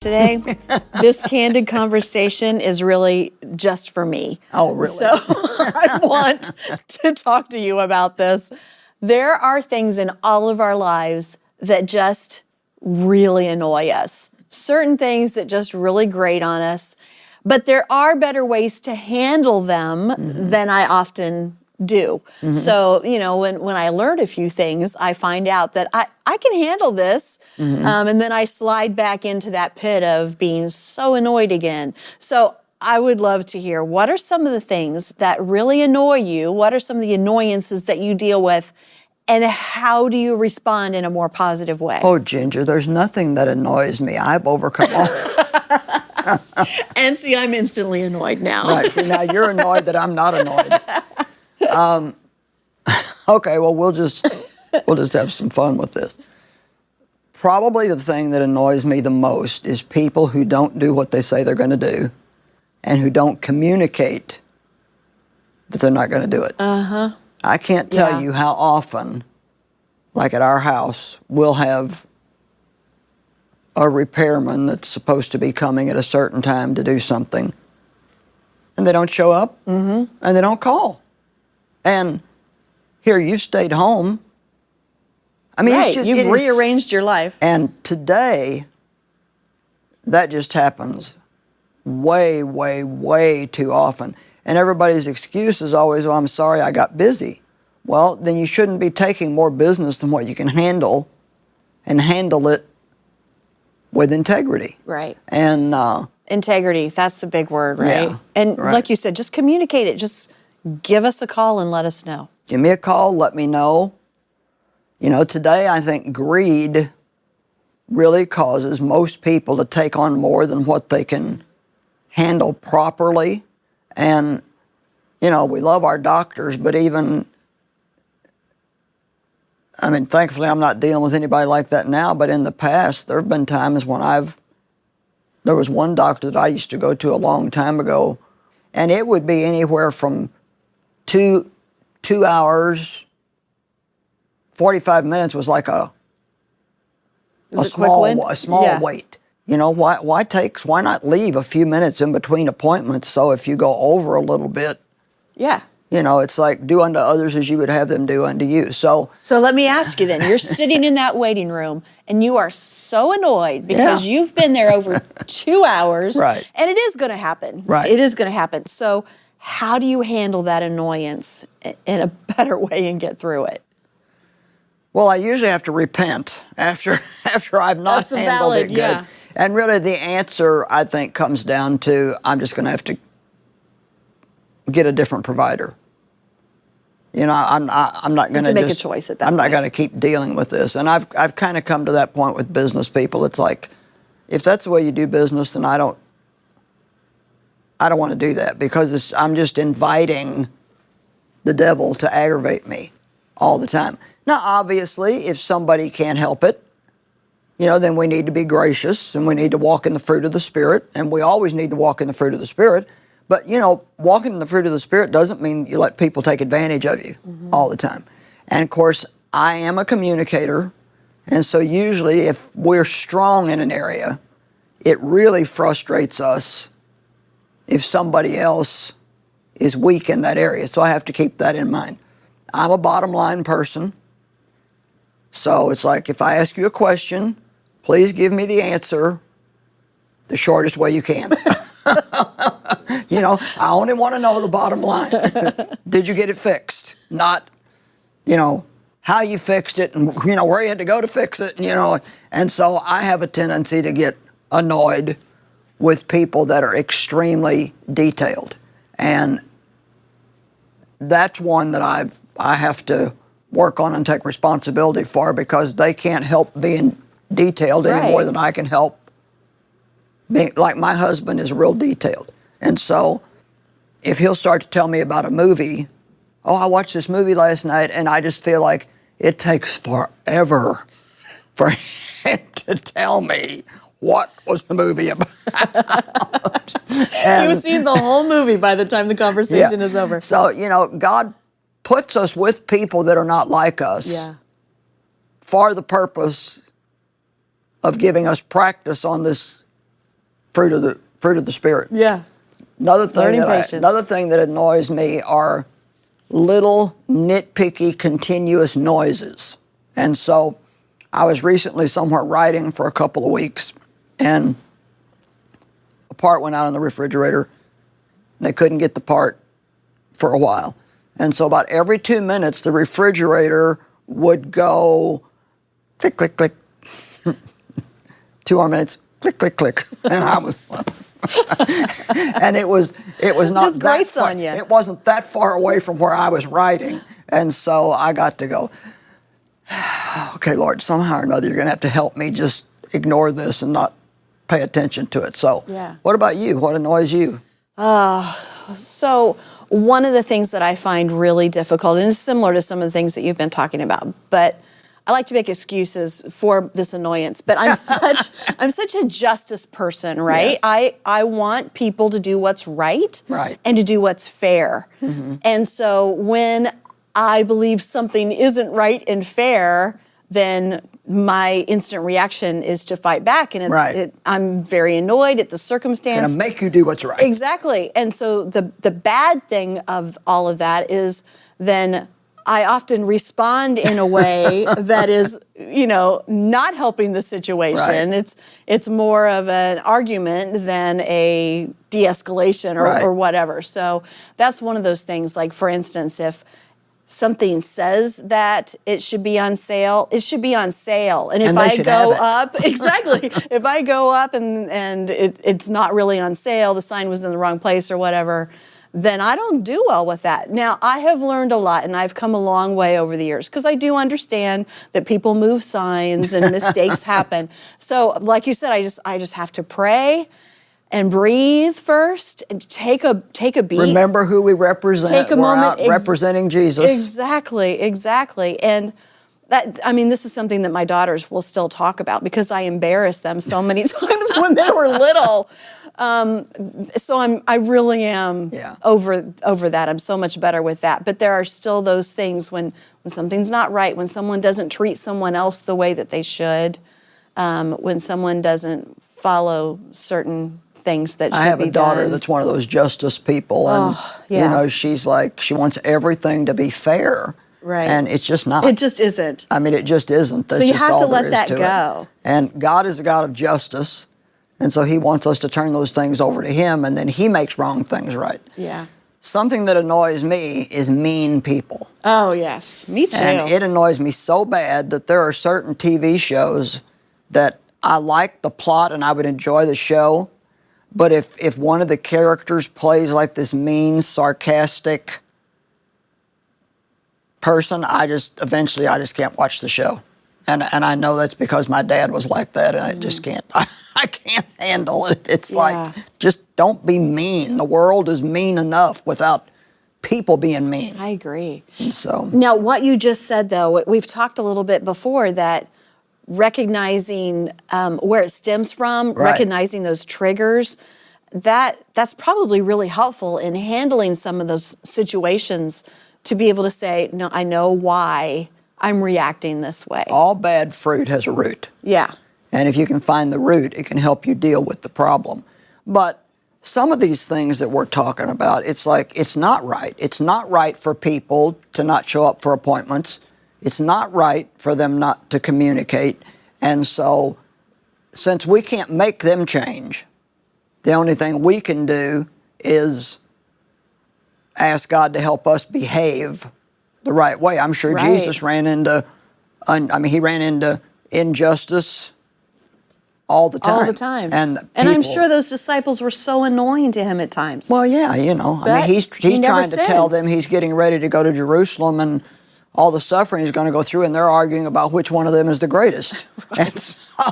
Today, this candid conversation is really just for me. Oh, really? So I want to talk to you about this. There are things in all of our lives that just really annoy us. Certain things that just really grate on us. But there are better ways to handle them than I often do. So, you know, when I learn a few things, I find out that I can handle this. And then I slide back into that pit of being so annoyed again. So I would love to hear, what are some of the things that really annoy you? What are some of the annoyances that you deal with? And how do you respond in a more positive way? Oh, Ginger, there's nothing that annoys me. I've overcome all. And see, I'm instantly annoyed now. Right, see, now you're annoyed that I'm not annoyed. Okay, well, we'll just have some fun with this. Probably the thing that annoys me the most is people who don't do what they say they're going to do and who don't communicate that they're not going to do it. I can't tell you how often, like at our house, we'll have a repairman that's supposed to be coming at a certain time to do something, and they don't show up, and they don't call. And here, you've stayed home. I mean, Right, you've rearranged your life. And today, that just happens way, way, way too often. And everybody's excuse is always, "Oh, I'm sorry, I got busy." Well, then you shouldn't be taking more business than what you can handle, and handle it with integrity. Right. And Integrity, that's the big word, right? Yeah, And right. like you said, just communicate it. Just give us a call and let us know. give me a call, let me know. You know, today I think greed really causes most people to take on more than what they can handle properly. And, you know, we love our doctors, but even, I mean, thankfully I'm not dealing with anybody like that now, but in the past there have been times when there was one doctor that I used to go to a long time ago, and it would be anywhere from 2 hours, 45 minutes was like a small wait. You know, why not leave a few minutes in between appointments, so if you go over a little bit, Yeah. you know, it's like do unto others as you would have them do unto you. So let me ask you then, you're sitting in that waiting room and you are so annoyed because you've been there over 2 hours. Right. And it is going to happen. Right. It is going to happen. So how do you handle that annoyance in a better way and get through it? well, I usually have to repent after I've not That's handled valid, it good. yeah. And really the answer, I think, comes down to I'm just going to have to get a different provider. You know, I'm not going to make a choice at that I'm not point. going to keep dealing with this. And I've kind of come to that point with business people. It's like, if that's the way you do business, then I don't want to do that, because I'm just inviting the devil to aggravate me all the time. Now, obviously, if somebody can't help it, you know, then we need to be gracious and we need to walk in the fruit of the Spirit, and we always need to walk in the fruit of the Spirit. But, you know, walking in the fruit of the Spirit doesn't mean you let people take advantage of you all the time. And, of course, I am a communicator, and so usually if we're strong in an area, it really frustrates us if somebody else is weak in that area. So I have to keep that in mind. I'm a bottom line person. So it's like, if I ask you a question, please give me the answer the shortest way you can. You know, I only want to know the bottom line. Did you get it fixed? Not, you know, how you fixed it and, you know, where you had to go to fix it, you know. And so I have a tendency to get annoyed with people that are extremely detailed. And that's one that I have to work on and take responsibility for, because they can't help being detailed any more than I can help being, like my husband is real detailed. And so if he'll start to tell me about a movie, oh, I watched this movie last night, and I just feel like it takes forever for him to tell me what was the movie about. You've seen the whole movie by the time the conversation is over. So, you know, God puts us with people that are not like us for the purpose of giving us practice on this fruit of the Spirit. Yeah. Another Patience. another thing that annoys me are little nitpicky continuous noises. And so I was recently somewhere writing for a couple of weeks, and a part went out in the refrigerator. They couldn't get the part for a while. And so about every 2 minutes, the refrigerator would go click, click, click. 2 more minutes, click, click, click. And I was, and it was not Just that grates far, on you. it wasn't that far away from where I was writing. And so I got to go, okay, Lord, somehow or another, you're going to have to help me just ignore this and not pay attention to it. So what about you? What annoys you? So one of the things that I find really difficult, and it's similar to some of the things that you've been talking about, but I like to make excuses for this annoyance, but I'm such a justice person, right? Yes. I want people to do what's right, Right. and to do what's fair. And so when I believe something isn't right and fair, then my instant reaction is to fight back, and I'm very annoyed at the circumstance. Gonna make you do what's right. Exactly. And so the bad thing of all of that is then I often respond in a way that is, not helping the situation. Right. It's more of an argument than a de-escalation or whatever. So that's one of those things. Like, for instance, if something says that it should be on sale, it should be on sale. And if I go up, exactly, if I go up and it's not really on sale, the sign was in the wrong place or whatever, then I don't do well with that. Now, I have learned a lot, and I've come a long way over the years, because I do understand that people move signs and mistakes happen. So, like you said, I just have to pray and breathe first and take a beat. Remember who we represent. Take a moment. Out representing Jesus. Exactly. And this is something that my daughters will still talk about, because I embarrassed them so many times when they were little. So I really am over that. I'm so much better with that. But there are still those things when something's not right, when someone doesn't treat someone else the way that they should, when someone doesn't follow certain things that should be done. I have a daughter that's one of those justice people, and she's like, she wants everything to be fair. Right. And it's just not. It just isn't. It just isn't. That's so you just have all to there let is that to go. it. And God is a God of justice, and so he wants us to turn those things over to him, and then he makes wrong things right. Yeah. Something that annoys me is mean people. Oh, yes. Me too. And it annoys me so bad that there are certain TV shows that I like the plot and I would enjoy the show, but if one of the characters plays like this mean, sarcastic person, I just can't watch the show. And I know that's because my dad was like that, and I just can't. I can't handle it. It's like, just don't be mean. The world is mean enough without people being mean. I agree. And so now, what you just said, though, we've talked a little bit before, that recognizing where it stems from, recognizing those triggers, that's probably really helpful in handling some of those situations, to be able to say, no, I know why I'm reacting this way. All bad fruit has a root. Yeah. And if you can find the root, it can help you deal with the problem. But some of these things that we're talking about, it's like, it's not right. It's not right for people to not show up for appointments. It's not right for them not to communicate. And so, since we can't make them change, the only thing we can do is ask God to help us behave the right way. I'm sure Jesus ran into, he ran into injustice all the time. All the time. And I'm sure those disciples were so annoying to him at times. Well, yeah, he's trying to tell them he's getting ready to go to Jerusalem, and all the suffering he's going to go through, and they're arguing about which one of them is the greatest. And so,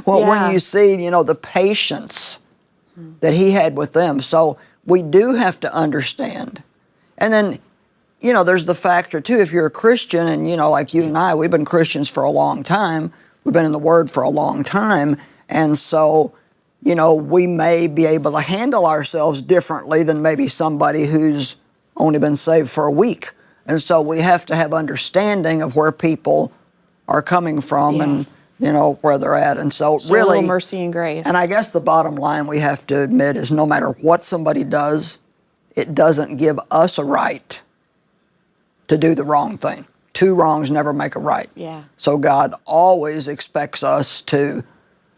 when you see, the patience that he had with them. So we do have to understand. And then, there's the factor, too, if you're a Christian, and, like you and I, we've been Christians for a long time. We've been in the Word for a long time. And so, we may be able to handle ourselves differently than maybe somebody who's only been saved for a week. And so we have to have understanding of where people are coming from and you know, where they're at. And so Show a really, little mercy and grace. and I guess the bottom line we have to admit is no matter what somebody does, it doesn't give us a right to do the wrong thing. Two wrongs never make a right. Yeah. So God always expects us to,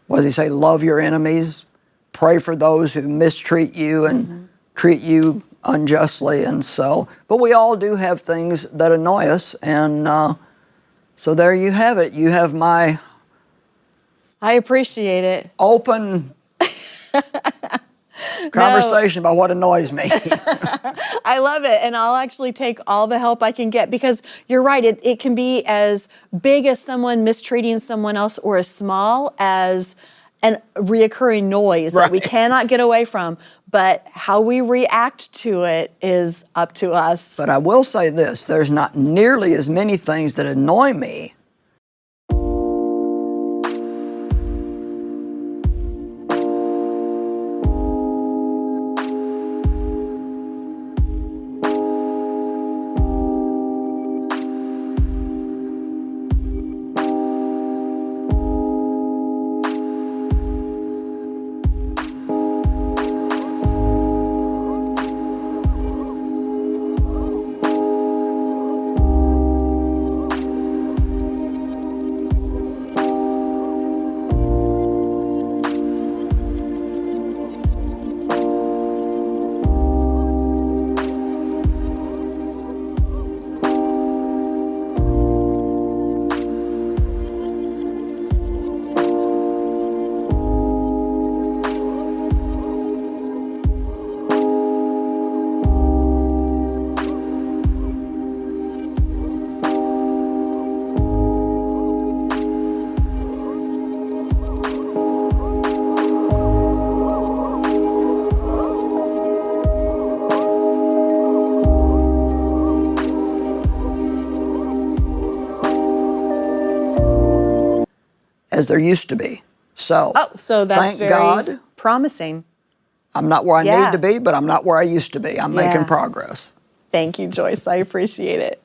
what does he say, love your enemies, pray for those who mistreat you and treat you unjustly. And so, but we all do have things that annoy us. And so there you have it. You have my I appreciate it. open conversation about what annoys me. I love it. And I'll actually take all the help I can get, because you're right. It can be as big as someone mistreating someone else, or as small as a reoccurring noise that we Right. cannot get away from. But how we react to it is up to us. But I will say this, there's not nearly as many things that annoy me as there used to be. So, So that's thank very God promising. I'm not where I Yeah. need to be, but I'm not where I used to be. I'm making progress. Thank you, Joyce. I appreciate it.